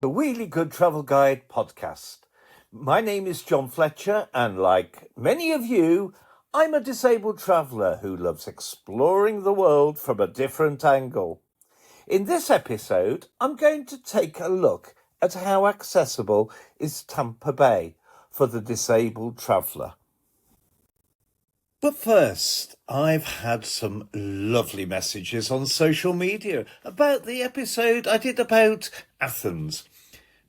The Wheelie Good Travel Guide podcast. My name is John Fletcher, and like many of you, I'm a disabled traveller who loves exploring the world from a different angle. In this episode, I'm going to take a look at how accessible is Tampa Bay for the disabled traveller. But first, I've had some lovely messages on social media about the episode I did about Athens.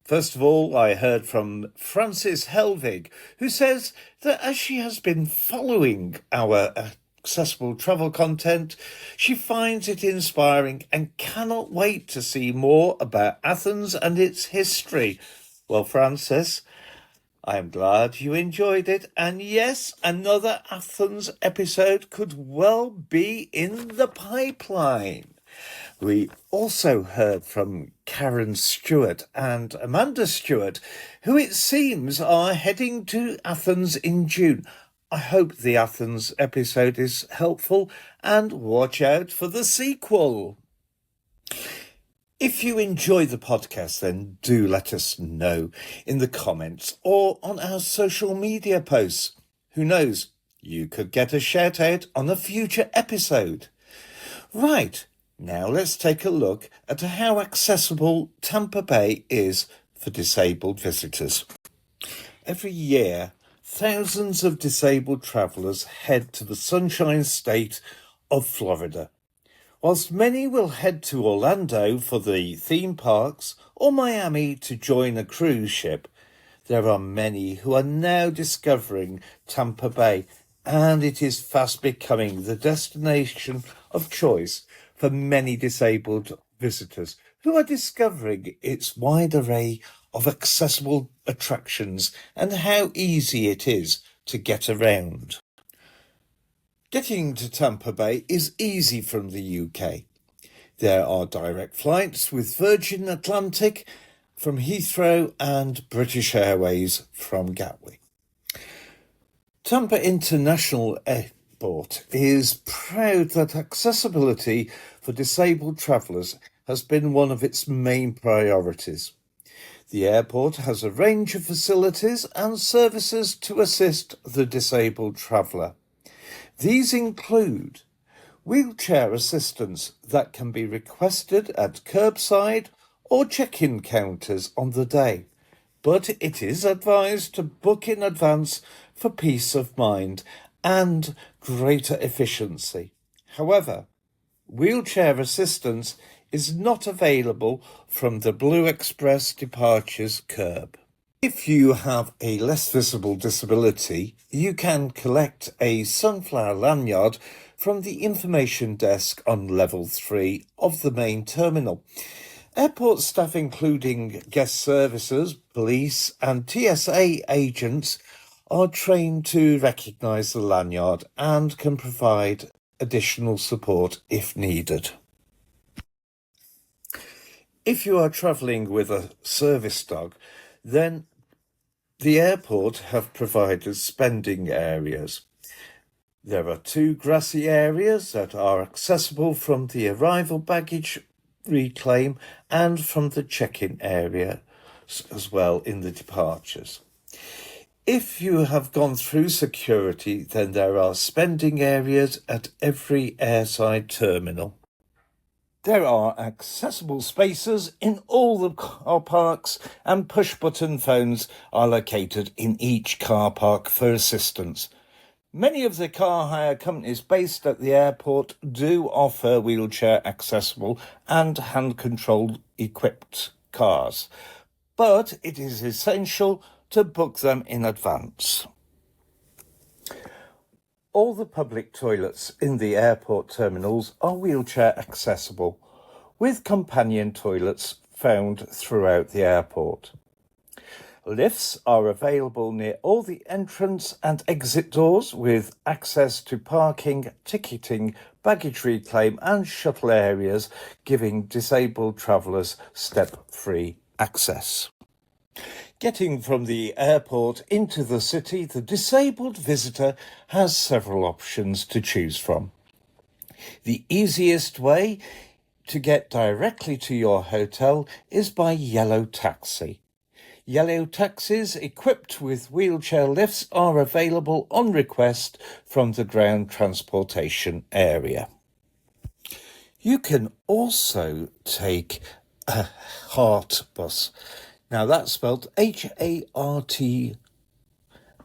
First of all, I heard from Frances Helvig, who says that as she has been following our accessible travel content, she finds it inspiring and cannot wait to see more about Athens and its history. Well, Frances, I am glad you enjoyed it, and yes, another Athens episode could well be in the pipeline. We also heard from Karen Stewart and Amanda Stewart, who it seems are heading to Athens in June. I hope the Athens episode is helpful, and watch out for the sequel. If you enjoy the podcast, then do let us know in the comments or on our social media posts. Who knows, you could get a shout out on a future episode. Right, now let's take a look at how accessible Tampa Bay is for disabled visitors. Every year, thousands of disabled travellers head to the Sunshine State of Florida. Whilst many will head to Orlando for the theme parks or Miami to join a cruise ship, there are many who are now discovering Tampa Bay, and it is fast becoming the destination of choice for many disabled visitors who are discovering its wide array of accessible attractions and how easy it is to get around. Getting to Tampa Bay is easy from the UK. There are direct flights with Virgin Atlantic from Heathrow and British Airways from Gatwick. Tampa International Airport is proud that accessibility for disabled travellers has been one of its main priorities. The airport has a range of facilities and services to assist the disabled traveller. These include wheelchair assistance that can be requested at curbside or check-in counters on the day, but it is advised to book in advance for peace of mind and greater efficiency. However, wheelchair assistance is not available from the Blue Express departures curb. If you have a less visible disability, you can collect a sunflower lanyard from the information desk on level 3 of the main terminal. Airport staff, including guest services, police and TSA agents, are trained to recognise the lanyard and can provide additional support if needed. If you are travelling with a service dog, then the airport have provided spending areas. There are 2 grassy areas that are accessible from the arrival baggage reclaim and from the check-in area as well in the departures. If you have gone through security, then there are spending areas at every airside terminal. There are accessible spaces in all the car parks, and push-button phones are located in each car park for assistance. Many of the car hire companies based at the airport do offer wheelchair accessible and hand-controlled equipped cars, but it is essential to book them in advance. All the public toilets in the airport terminals are wheelchair accessible, with companion toilets found throughout the airport. Lifts are available near all the entrance and exit doors, with access to parking, ticketing, baggage reclaim and shuttle areas, giving disabled travellers step-free access. Getting from the airport into the city, the disabled visitor has several options to choose from. The easiest way to get directly to your hotel is by yellow taxi. Yellow taxis equipped with wheelchair lifts are available on request from the ground transportation area. You can also take a HART bus. Now that's spelled H-A-R-T,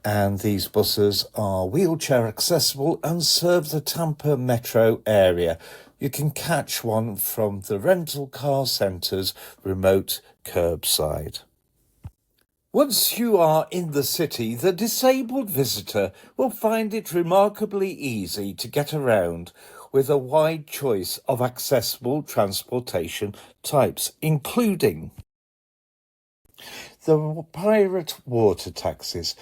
and these buses are wheelchair accessible and serve the Tampa metro area. You can catch one from the rental car centre's remote curbside. Once you are in the city, the disabled visitor will find it remarkably easy to get around with a wide choice of accessible transportation types, including the pirate water taxis.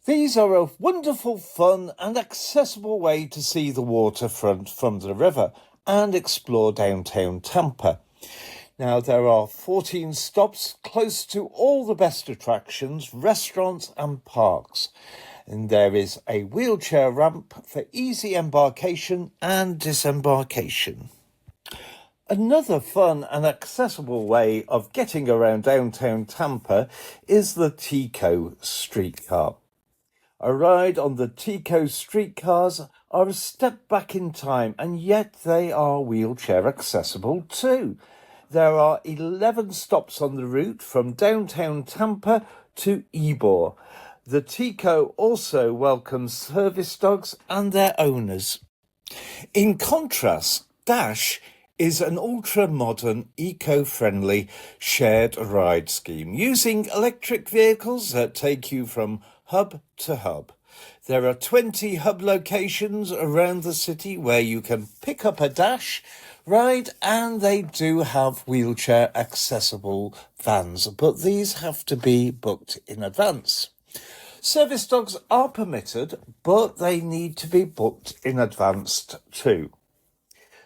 These are a wonderful, fun and accessible way to see the waterfront from the river and explore downtown Tampa. Now, there are 14 stops close to all the best attractions, restaurants and parks. And there is a wheelchair ramp for easy embarkation and disembarkation. Another fun and accessible way of getting around downtown Tampa is the Tico streetcar. A ride on the Tico streetcars are a step back in time, and yet they are wheelchair accessible too. There are 11 stops on the route from downtown Tampa to Ybor. The Tico also welcomes service dogs and their owners. In contrast, Dash is an ultra-modern, eco-friendly shared ride scheme using electric vehicles that take you from hub to hub. There are 20 hub locations around the city where you can pick up a Dash ride, and they do have wheelchair accessible vans, but these have to be booked in advance. Service dogs are permitted, but they need to be booked in advance too.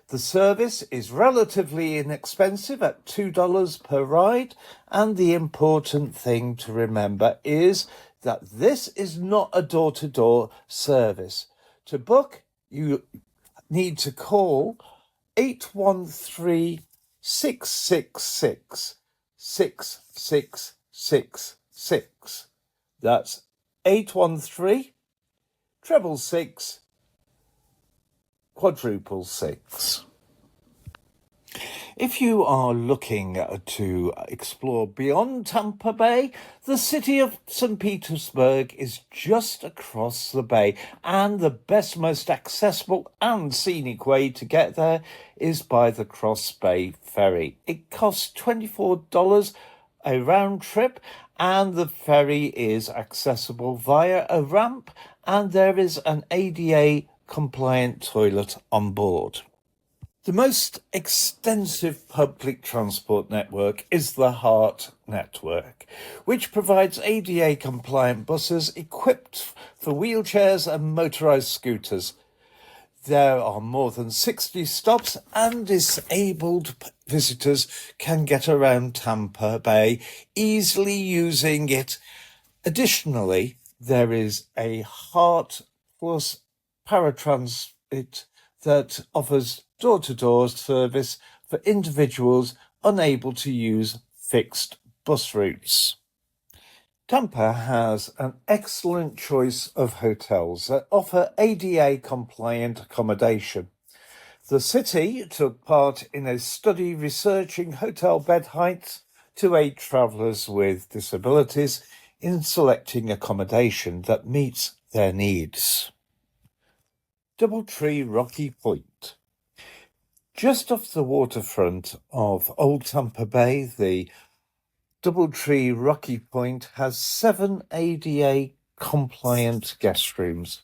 The service is relatively inexpensive at $2 per ride, and the important thing to remember is that this is not a door-to-door service. To book, you need to call 813-666-6666. That's 813-666-666. If you are looking to explore beyond Tampa Bay, the city of St. Petersburg is just across the bay, and the best, most accessible and scenic way to get there is by the Cross Bay Ferry. It costs $24 a round trip, and the ferry is accessible via a ramp, and there is an ADA compliant toilet on board. The most extensive public transport network is the HART network, which provides ADA-compliant buses equipped for wheelchairs and motorised scooters. There are more than 60 stops, and disabled visitors can get around Tampa Bay easily using it. Additionally, there is a HART Plus paratransit that offers door-to-door service for individuals unable to use fixed bus routes. Tampa has an excellent choice of hotels that offer ADA-compliant accommodation. The city took part in a study researching hotel bed heights to aid travellers with disabilities in selecting accommodation that meets their needs. Doubletree Rocky Point. Just off the waterfront of Old Tampa Bay, the Doubletree Rocky Point has 7 ADA-compliant guest rooms.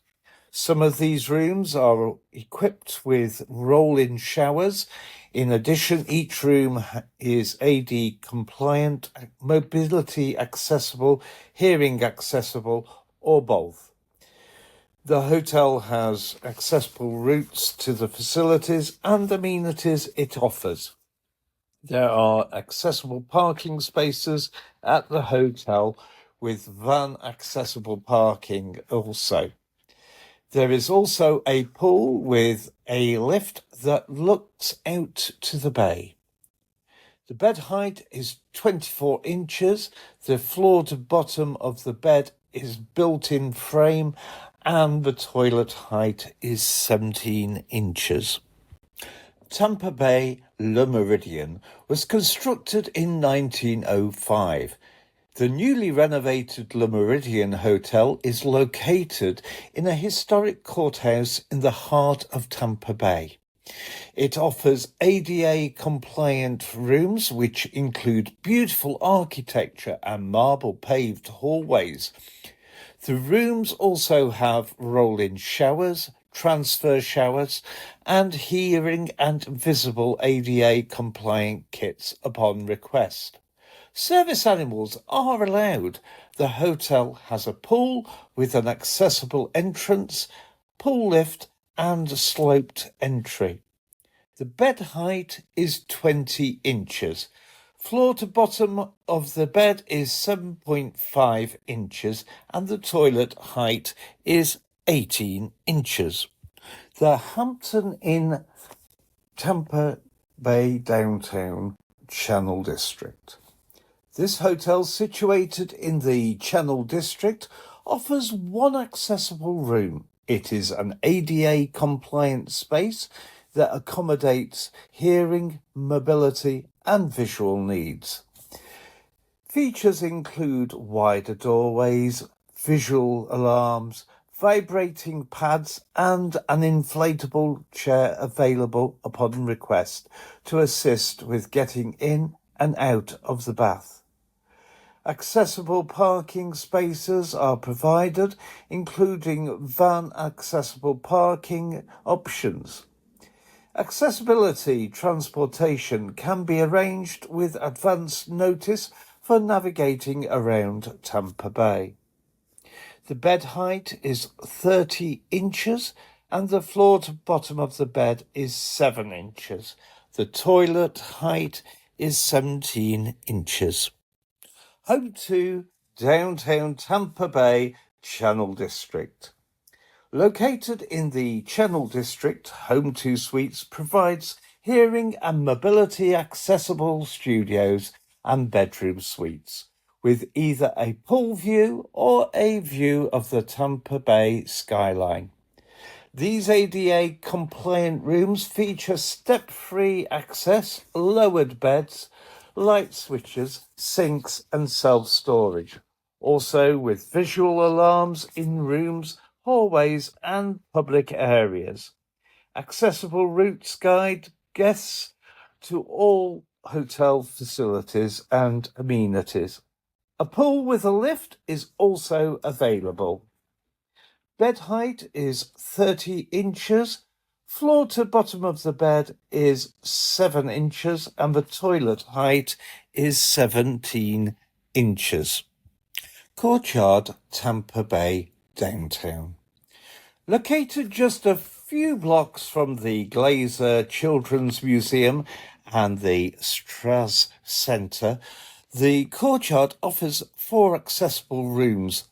Some of these rooms are equipped with roll-in showers. In addition, each room is AD-compliant, mobility accessible, hearing accessible, or both. The hotel has accessible routes to the facilities and amenities it offers. There are accessible parking spaces at the hotel with van accessible parking also. There is also a pool with a lift that looks out to the bay. The bed height is 24 inches. The floor to bottom of the bed is built-in frame and the toilet height is 17 inches. Tampa Bay Le Méridien was constructed in 1905. The newly renovated Le Méridien Hotel is located in a historic courthouse in the heart of Tampa Bay. It offers ADA-compliant rooms, which include beautiful architecture and marble-paved hallways. The rooms also have roll-in showers, transfer showers, and hearing and visible ADA-compliant kits upon request. Service animals are allowed. The hotel has a pool with an accessible entrance, pool lift, and sloped entry. The bed height is 20 inches. Floor to bottom of the bed is 7.5 inches and the toilet height is 18 inches. The Hampton Inn, Tampa Bay Downtown Channel District. This hotel, situated in the Channel District, offers one accessible room. It is an ADA-compliant space that accommodates hearing, mobility, and visual needs. Features include wider doorways, visual alarms, vibrating pads, and an inflatable chair available upon request to assist with getting in and out of the bath. Accessible parking spaces are provided, including van accessible parking options. Accessibility transportation can be arranged with advance notice for navigating around Tampa Bay. The bed height is 30 inches and the floor to bottom of the bed is 7 inches. The toilet height is 17 inches. Home to downtown Tampa Bay Channel District. Located in the Channel District, Home 2 Suites provides hearing and mobility accessible studios and bedroom suites with either a pool view or a view of the Tampa Bay skyline. These ADA compliant rooms feature step-free access, lowered beds, light switches, sinks and self-storage. Also with visual alarms in rooms, hallways and public areas. Accessible routes guide guests to all hotel facilities and amenities. A pool with a lift is also available. Bed height is 30 inches. Floor to bottom of the bed is 7 inches and the toilet height is 17 inches. Courtyard, Tampa Bay, downtown. Located just a few blocks from the Glazer Children's Museum and the Strauss Center, the courtyard offers 4 accessible rooms,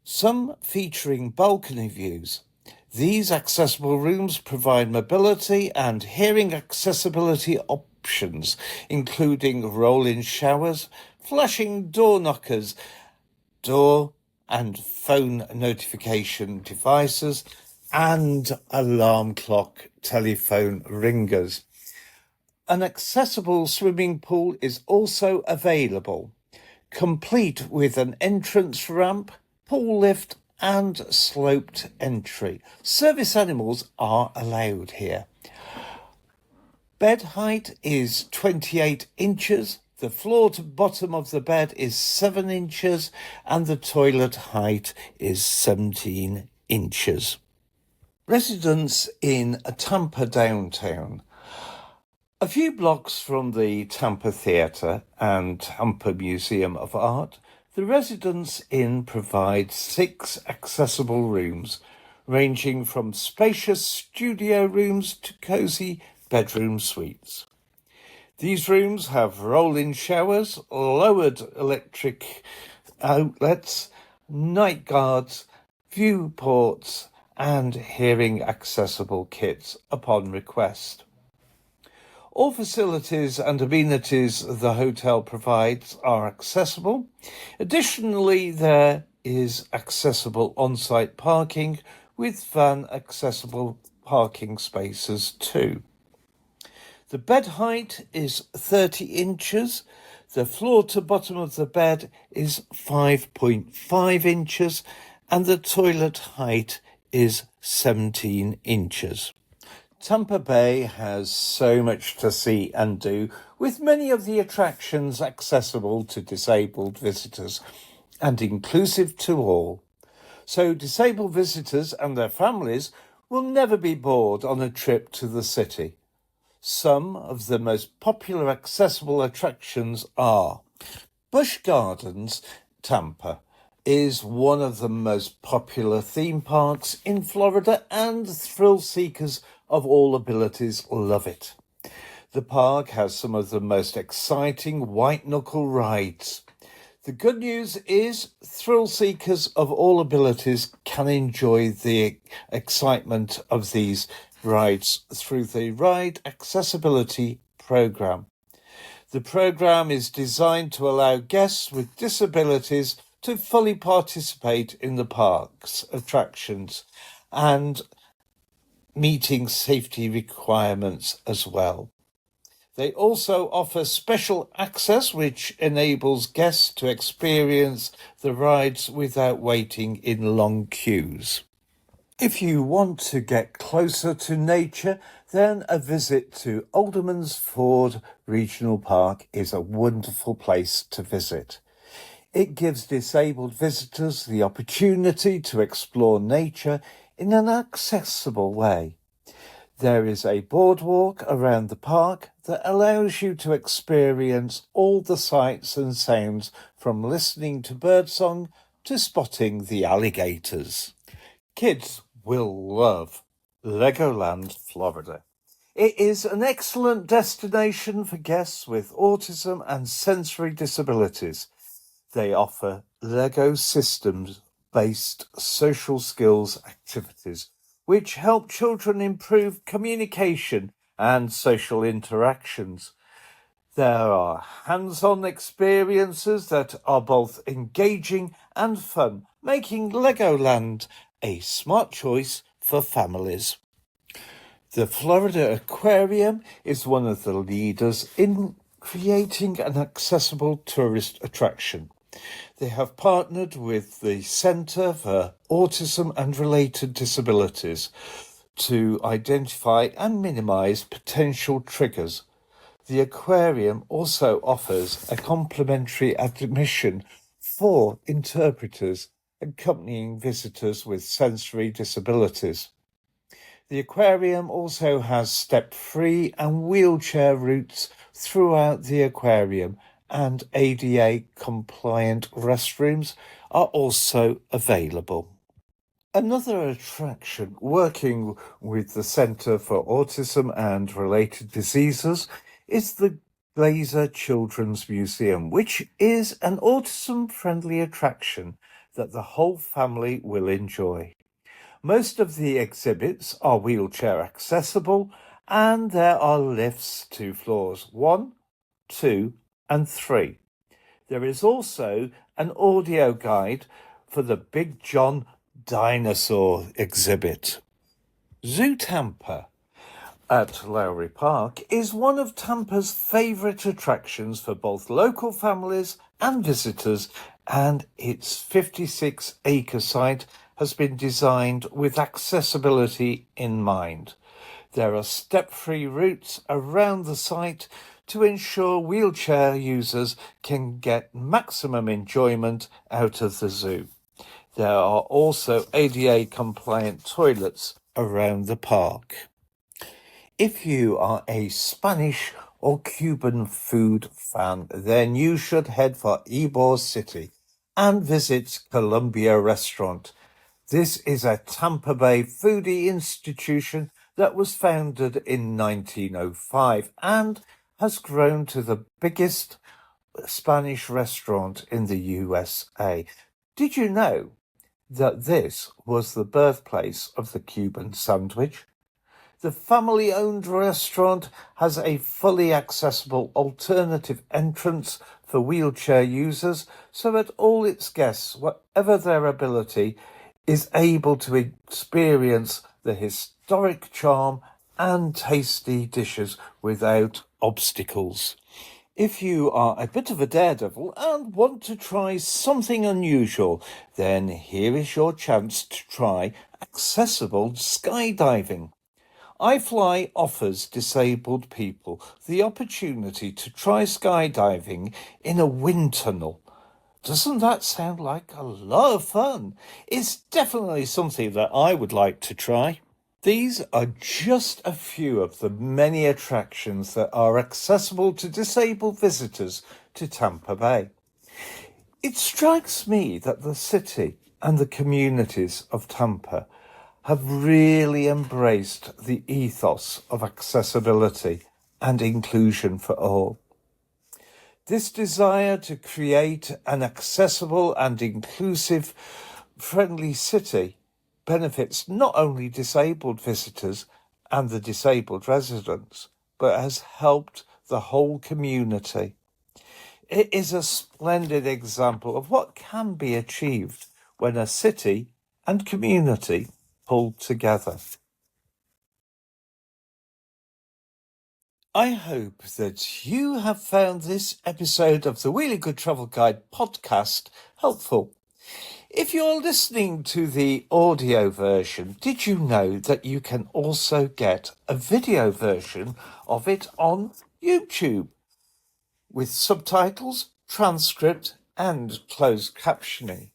some featuring balcony views. These accessible rooms provide mobility and hearing accessibility options, including roll-in showers, flashing door knockers, door and phone notification devices, and alarm clock telephone ringers. An accessible swimming pool is also available, complete with an entrance ramp, pool lift, and sloped entry. Service animals are allowed here. Bed height is 28 inches. The floor to bottom of the bed is 7 inches and the toilet height is 17 inches. Residents in Tampa downtown. A few blocks from the Tampa Theatre and Tampa Museum of Art, the Residence Inn provides 6 accessible rooms, ranging from spacious studio rooms to cosy bedroom suites. These rooms have roll-in showers, lowered electric outlets, night guards, viewports, and hearing accessible kits upon request. All facilities and amenities the hotel provides are accessible. Additionally, there is accessible on-site parking with van accessible parking spaces too. The bed height is 30 inches. The floor to bottom of the bed is 5.5 inches and the toilet height is 17 inches. Tampa Bay has so much to see and do, with many of the attractions accessible to disabled visitors and inclusive to all. So disabled visitors and their families will never be bored on a trip to the city. Some of the most popular accessible attractions are Busch Gardens, Tampa, is one of the most popular theme parks in Florida, and thrill seekers of all abilities love it. The park has some of the most exciting white-knuckle rides. The good news is thrill seekers of all abilities can enjoy the excitement of these rides through the Ride Accessibility Program. The program is designed to allow guests with disabilities to fully participate in the park's attractions and meeting safety requirements as well. They also offer special access, which enables guests to experience the rides without waiting in long queues. If you want to get closer to nature, then a visit to Alderman's Ford Regional Park is a wonderful place to visit. It gives disabled visitors the opportunity to explore nature in an accessible way. There is a boardwalk around the park that allows you to experience all the sights and sounds, from listening to birdsong to spotting the alligators. Kids will love Legoland, Florida. It is an excellent destination for guests with autism and sensory disabilities. They offer Lego systems-based social skills activities, which help children improve communication and social interactions. There are hands-on experiences that are both engaging and fun, making Legoland a smart choice for families. The Florida Aquarium is one of the leaders in creating an accessible tourist attraction. They have partnered with the Center for Autism and Related Disabilities to identify and minimize potential triggers. The aquarium also offers a complimentary admission for interpreters accompanying visitors with sensory disabilities. The aquarium also has step-free and wheelchair routes throughout the aquarium, and ADA-compliant restrooms are also available. Another attraction working with the Center for Autism and Related Diseases is the Glazer Children's Museum, which is an autism-friendly attraction that the whole family will enjoy. Most of the exhibits are wheelchair accessible, and there are lifts to floors 1, 2, and 3. There is also an audio guide for the Big John dinosaur exhibit. Zoo Tampa at Lowry Park is one of Tampa's favourite attractions for both local families and visitors, and its 56-acre site has been designed with accessibility in mind. There are step-free routes around the site to ensure wheelchair users can get maximum enjoyment out of the zoo. There are also ADA-compliant toilets around the park. If you are a Spanish or Cuban food fan, then you should head for Ybor City and visit Columbia Restaurant. This is a Tampa Bay foodie institution that was founded in 1905 and has grown to the biggest Spanish restaurant in the USA. Did you know that this was the birthplace of the Cuban sandwich. The family-owned restaurant has a fully accessible alternative entrance for wheelchair users so that all its guests, whatever their ability, is able to experience the historic charm and tasty dishes without obstacles. If you are a bit of a daredevil and want to try something unusual, then here is your chance to try accessible skydiving. iFly offers disabled people the opportunity to try skydiving in a wind tunnel. Doesn't that sound like a lot of fun? It's definitely something that I would like to try. These are just a few of the many attractions that are accessible to disabled visitors to Tampa Bay. It strikes me that the city and the communities of Tampa have really embraced the ethos of accessibility and inclusion for all. This desire to create an accessible and inclusive, friendly city benefits not only disabled visitors and the disabled residents, but has helped the whole community. It is a splendid example of what can be achieved when a city and community pull together. I hope that you have found this episode of the Wheelie Good Travel Guide podcast helpful. If you're listening to the audio version, did you know that you can also get a video version of it on YouTube with subtitles, transcript, and closed captioning?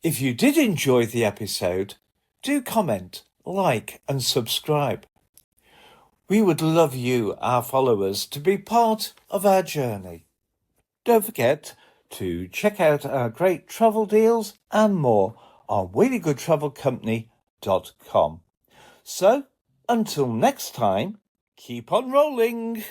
If you did enjoy the episode, do comment, like, and subscribe. We would love you, our followers, to be part of our journey. Don't forget to check out our great travel deals and more on wheeliegoodtravelcompany.com. So, until next time, keep on rolling.